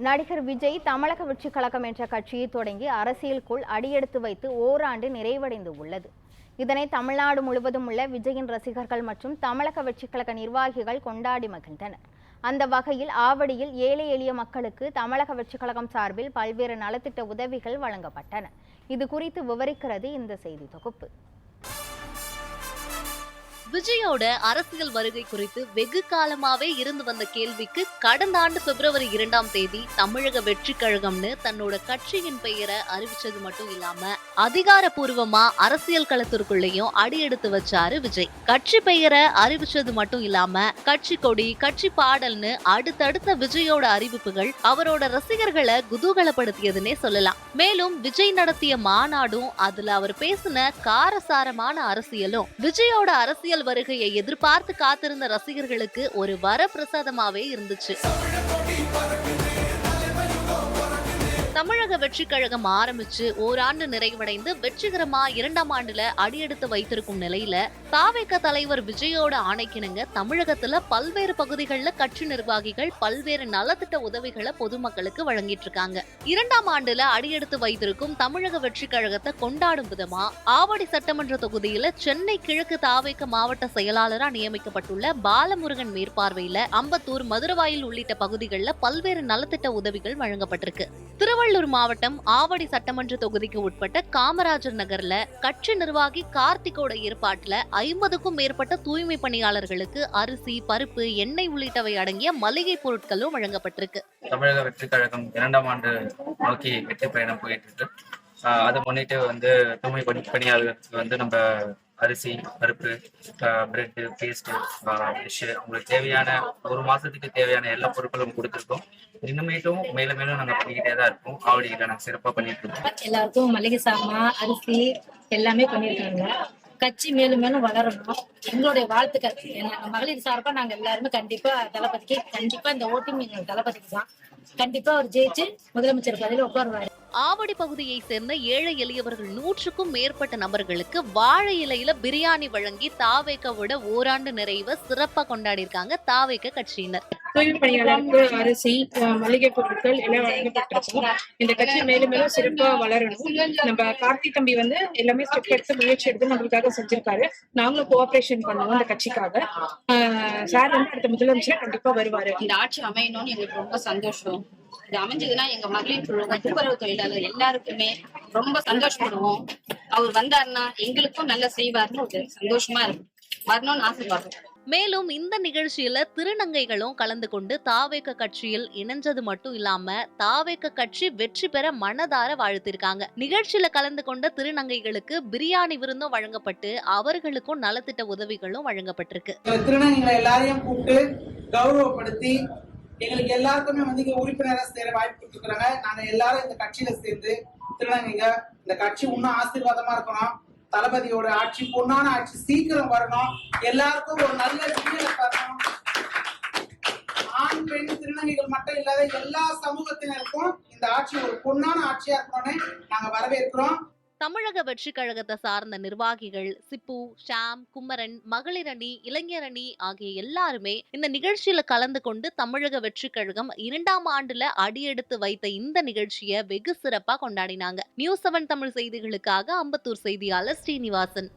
நடிகர் விஜய் தமிழக வெற்றிக் கழகம் என்ற கட்சியை தொடங்கி அரசியலுக்குள் அடியெடுத்து வைத்து ஓராண்டு நிறைவடைந்து உள்ளது. இதனை தமிழ்நாடு முழுவதும் உள்ள விஜயின் ரசிகர்கள் மற்றும் தமிழக வெற்றிக் கழக நிர்வாகிகள் கொண்டாடி மகிழ்ந்தனர். அந்த வகையில் ஆவடியில் ஏழை எளிய மக்களுக்கு தமிழக வெற்றிக் கழகம் சார்பில் பல்வேறு நலத்திட்ட உதவிகள் வழங்கப்பட்டன. இது குறித்து விவரிக்கிறது இந்த செய்தி தொகுப்பு. விஜயோட அரசியல் வருகை குறித்து வெகு காலமாவே இருந்து வந்த கேள்விக்கு கடந்த ஆண்டு பிப்ரவரி 2ஆம் தேதி தமிழக வெற்றி கழகம்னு தன்னோட கட்சியின் பெயரை அறிவிச்சது மட்டும் இல்லாம அதிகாரப்பூர்வமா அரசியல் களத்திற்குள்ளேயும் அடியெடுத்து வச்சாரு விஜய். கட்சி பெயரை அறிவிச்சது மட்டும் இல்லாம கட்சி கொடி, கட்சி பாடல்னு அடுத்தடுத்த விஜயோட அறிவிப்புகள் அவரோட ரசிகர்களை குதூகலப்படுத்தியதுன்னே சொல்லலாம். மேலும் விஜய் நடத்திய மாநாடும் அதுல அவர் பேசின காரசாரமான அரசியலும் விஜயோட அரசியல் வருகையை எதிர்பார்த்து காத்திருந்த ரசிகர்களுக்கு ஒரு வரப்பிரசாதமாவே இருந்துச்சு. தமிழக வெற்றி கழகம் ஆரம்பிச்சு ஓராண்டு நிறைவடைந்து வெற்றிகரமா 2ஆம் ஆண்டுல அடியெடுத்து வைத்திருக்கும் நிலையில தாவேக தலைவர் விஜயோட ஆணைக்கிணங்க தமிழகத்துல பல்வேறு பகுதிகளில் கட்சி நிர்வாகிகள் பல்வேறு நலத்திட்ட உதவிகளை பொதுமக்களுக்கு வழங்கிட்டு இருக்காங்க. 2ஆம் ஆண்டுல அடியெடுத்து வைத்திருக்கும் தமிழக வெற்றி கழகத்தை கொண்டாடும் விதமா ஆவடி சட்டமன்ற தொகுதியில சென்னை கிழக்கு தாவேக மாவட்ட செயலாளரா நியமிக்கப்பட்டுள்ள பாலமுருகன் மேற்பார்வையில அம்பத்தூர், மதுரவாயில் உள்ளிட்ட பகுதிகளில் பல்வேறு நலத்திட்ட உதவிகள் வழங்கப்பட்டிருக்கு. திருவள்ளூர் மாவட்டம் ஆவடி சட்டமன்ற தொகுதிக்கு உட்பட்ட காமராஜர் நகர்ல கட்சி நிர்வாகி கார்த்திகோட ஏற்பாட்டுல 50க்கும் மேற்பட்ட தூய்மை பணியாளர்களுக்கு அரிசி, பருப்பு, எண்ணெய் உள்ளிட்டவை அடங்கிய மளிகை பொருட்களும் வழங்கப்பட்டிருக்கு. தமிழக வெற்றி கழகம் 2ஆம் ஆண்டு நோக்கி வெற்றி பயணம் போயிட்டு இருக்கு. அதை முன்னிட்டு தூய்மை பணியாளர்களுக்கு நம்ம அரிசி, பருப்பு, பிரெட்டு, பேஸ்ட்டு, ஃபிஷ்ஷு, உங்களுக்கு தேவையான ஒரு மாசத்துக்கு தேவையான எல்லா பொருட்களும் கொடுத்துருக்கோம். இன்னுமேட்டும் மேலும் மேலும் நாங்கள் பண்ணிக்கிட்டே தான் இருக்கோம். ஆவடியில் நாங்கள் சிறப்பாக பண்ணிட்டு இருக்கோம். எல்லாருக்கும் மளிகை சாமான், அரிசி எல்லாமே பண்ணியிருக்காங்க. கட்சி மேலும் மேலும் வளரணும். எங்களுடைய வாழ்த்துக்கள். மகளிர் சார்பா நாங்க எல்லாருமே கண்டிப்பா தளபதிக்கு இந்த ஓட்டிங் எங்க தளபதிக்கு தான். கண்டிப்பா அவர் ஜெயிச்சு முதலமைச்சர் பதவியில் உட்காருவாரு. ஆவடி பகுதியை சேர்ந்த ஏழை எளியவர்கள் 100க்கும் மேற்பட்ட நபர்களுக்கு வாழை இலையில பிரியாணி வழங்கி தாவேகவோட ஓராண்டு நிறைவை சிறப்பா கொண்டாடி இருக்காங்க தாவேக கட்சியினர். தூய்மை பணியாளருக்கு அரிசி, மளிகை பொருட்கள் எல்லாம் வழங்கப்பட்டிருக்கும். இந்த கட்சி மேலும் மேலும் சிறப்பா வளரணும். நம்ம கார்த்தி தம்பி எல்லாமே ஸ்டெப் எடுத்து முயற்சி எடுத்து நம்மளுக்காக செஞ்சிருக்காரு. நாங்களும் கோஆபரேஷன் பண்ணுவோம் இந்த கட்சிக்காக. சார் அடுத்த முதலமைச்சர் கண்டிப்பா வருவாரு. இந்த ஆட்சி அமையணும்னு எங்களுக்கு ரொம்ப சந்தோஷம். இது அமைஞ்சதுன்னா எங்க மகளிர் குழு, துப்புரவு தொழிலாளர் எல்லாருக்குமே ரொம்ப சந்தோஷப்படுவோம். அவர் வந்தாருன்னா எங்களுக்கும் நல்லா செய்வாருன்னு ஒரு சந்தோஷமா இருக்கும். வரணும்னு ஆசைப்படுறோம். மேலும் இந்த நிகழ்ச்சியில திருநங்கைகளும் கலந்து கொண்டு தாவேக கட்சியில் இணைஞ்சது மட்டும் இல்லாம தாவேக கட்சி வெற்றி பெற மனதார வாழ்த்திருக்காங்க. நிகழ்ச்சியில கலந்து கொண்ட திருநங்கைகளுக்கு பிரியாணி விருந்தும் வழங்கப்பட்டு அவர்களுக்கும் நலத்திட்ட உதவிகளும் வழங்கப்பட்டிருக்கு. திருநங்கைகளை எல்லாரையும் கூப்பிட்டு கௌரவப்படுத்தி எங்களுக்கு எல்லாருக்குமே உறுப்பினராக சேர வாய்ப்பு கொடுத்துருக்காங்க. நாங்க எல்லாரும் இந்த கட்சியில சேர்ந்து திருநங்கைங்க இந்த கட்சி இன்னும் ஆசீர்வாதமா இருக்கணும். தளபதியோட ஆட்சி, பொன்னான ஆட்சி சீக்கிரம் வரணும். எல்லாருக்கும் ஒரு நல்ல விடியலை தரணும். ஆண், பெண், திருநங்கைகள் மட்டும் இல்லாத எல்லா சமூகத்தினருக்கும் இந்த ஆட்சி ஒரு பொன்னான ஆட்சியா இருக்கணும்னு நாங்க வரவேற்கிறோம். தமிழக வெற்றி கழகத்தை சார்ந்த நிர்வாகிகள் சிப்பு, ஷாம், குமரன், மகளிர் அணி, இளைஞர் அணி ஆகிய எல்லாருமே இந்த நிகழ்ச்சியில கலந்து கொண்டு தமிழக வெற்றி கழகம் 2ஆம் ஆண்டுல அடியெடுத்து வைத்த இந்த நிகழ்ச்சியை வெகு சிறப்பா கொண்டாடினாங்க. நியூஸ் 7 தமிழ் செய்திகளுக்காக அம்பத்தூர் செய்தியாளர் ஸ்ரீனிவாசன்.